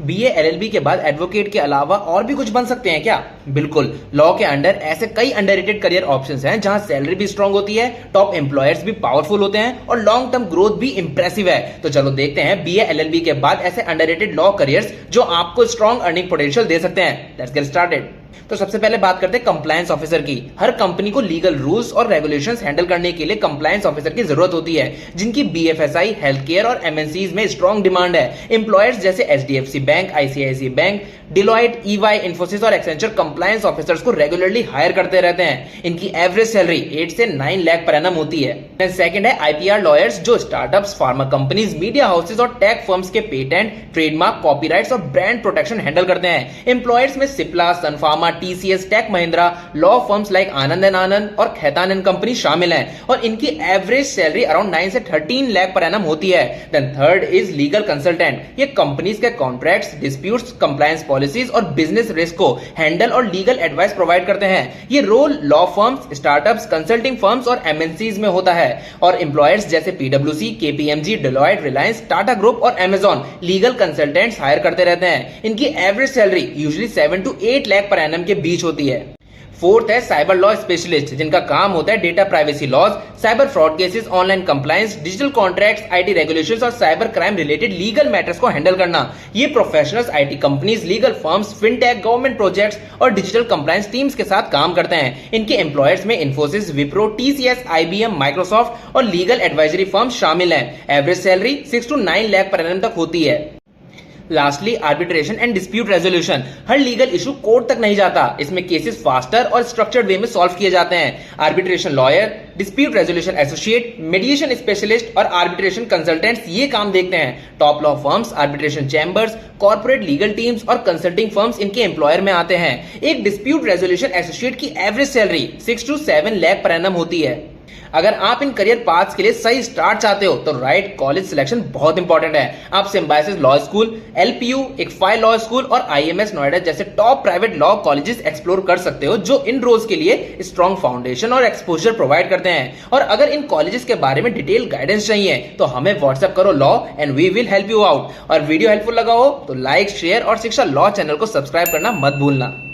BA LLB के बाद advocate के अलावा और भी कुछ बन सकते हैं क्या? बिल्कुल, लॉ के अंडर ऐसे कई अंडररेटेड करियर ऑप्शंस हैं जहां सैलरी भी स्ट्रांग होती है, टॉप एम्प्लॉयर्स भी पावरफुल होते हैं और लॉन्ग टर्म ग्रोथ भी इंप्रेसिव है। तो चलो देखते हैं बीए एलएलबी के बाद ऐसे अंडररेटेड लॉ करियर्स जो आपको स्ट्रांग अर्निंग पोटेंशियल दे सकते हैं। Let's get started. तो सबसे पहले बात करते हैं कंप्लायंस ऑफिसर की। हर कंपनी को लीगल रूल्स और रेगुलेशंस हैंडल करने के लिए कंप्लायंस ऑफिसर की जरूरत होती है, जिनकी बीएफएसआई, हेल्थ केयर और एमएनसीज में स्ट्रांग डिमांड है। एम्प्लॉयर्स जैसे HDFC bank, ICICI bank, Deloitte, EY, Infosys और एक्सेंचर कंप्लायंस ऑफिसर्स को रेगुलरली हायर करते रहते हैं। इनकी एवरेज सैलरी 8 से 9 लाख पर एनम होती है। सेकंड है आईपीआर लॉयर्स, जो startups, pharma companies, media houses और टेक फर्म्स के पेटेंट, ट्रेडमार्क, कॉपीराइट्स और ब्रांड प्रोटेक्शन हैंडल करते हैं। एम्प्लॉयर्स में Cipla, Sun Pharma, TCS, Tech Mahindra, law firms like Anand and Anand और खैतान एंड कंपनी शामिल हैं और इनकी एवरेज सैलरी अराउंड 9 से 13 लाख पर एनम होती है। Then third is legal consultant. ये कंपनीज के कॉन्ट्रैक्ट्स, डिस्प्यूट्स, कंप्लायंस पॉलिसीज और बिजनेस रिस्क को हैंडल और लीगल एडवाइस प्रोवाइड करते हैं। ये role law firms, startups, consulting firms और एमएनसीज में होता है और एम्प्लॉयर्स जैसे पीडब्ल्यूसी, KPMG, Deloitte, Reliance, Tata group और अमेजॉन लीगल कंसल्टेंट्स हायर करते रहते हैं। इनकी average salary usually 7 to 8 lakh per annum के बीच होती है। फोर्थ है साइबर लॉ स्पेशलिस्ट, जिनका काम होता है data privacy laws, cyber fraud cases, online compliance, digital contracts, IT regulations और cyber crime related legal matters को हैंडल करना। ये professionals IT companies, legal firms, fintech, government projects और डिजिटल कंप्लायंस टीम्स के साथ काम करते हैं। इनके एम्प्लॉयर्स में इन्फोसिस, विप्रो, टीसीएस, आईबीएम, माइक्रोसॉफ्ट और लीगल एडवाइजरी फर्म्स शामिल हैं। Average salary 6 to 9 lakh per annum तक होती है। Lastly arbitration and dispute resolution. Her legal issue court तक नहीं जाता, इसमें केसेस फास्टर और स्ट्रक्चर्ड वे में सॉल्व किए जाते हैं। Arbitration lawyer, dispute resolution associate, मेडिएशन specialist और आर्बिट्रेशन कंसल्टेंट्स ये काम देखते हैं। Top law firms, arbitration chambers, corporate legal teams और कंसल्टिंग फर्म्स इनके एम्प्लॉयर में आते हैं। एक डिस्प्यूट रेजोल्यूशन एसोसिएट की average salary 6 to 7 lakh per annum होती है। अगर आप इन करियर पाथ्स के लिए सही स्टार्ट चाहते हो तो राइट कॉलेज सिलेक्शन बहुत इंपॉर्टेंट है। आप symbiosis law school, LPU, ICFAI law school और आईएमएस नोएडा जैसे top private law colleges explore कर सकते हो, जो इन रोल्स के लिए स्ट्रॉन्ग फाउंडेशन और एक्सपोजर प्रोवाइड करते हैं। और अगर इन कॉलेजेस के बारे में डिटेल गाइडेंस चाहिए तो हमें व्हाट्सएप करो law and we will help you out. और वीडियो हेल्पफुल लगा हो तो लाइक, शेयर और शिक्षा लॉ चैनल को सब्सक्राइब करना मत भूलना।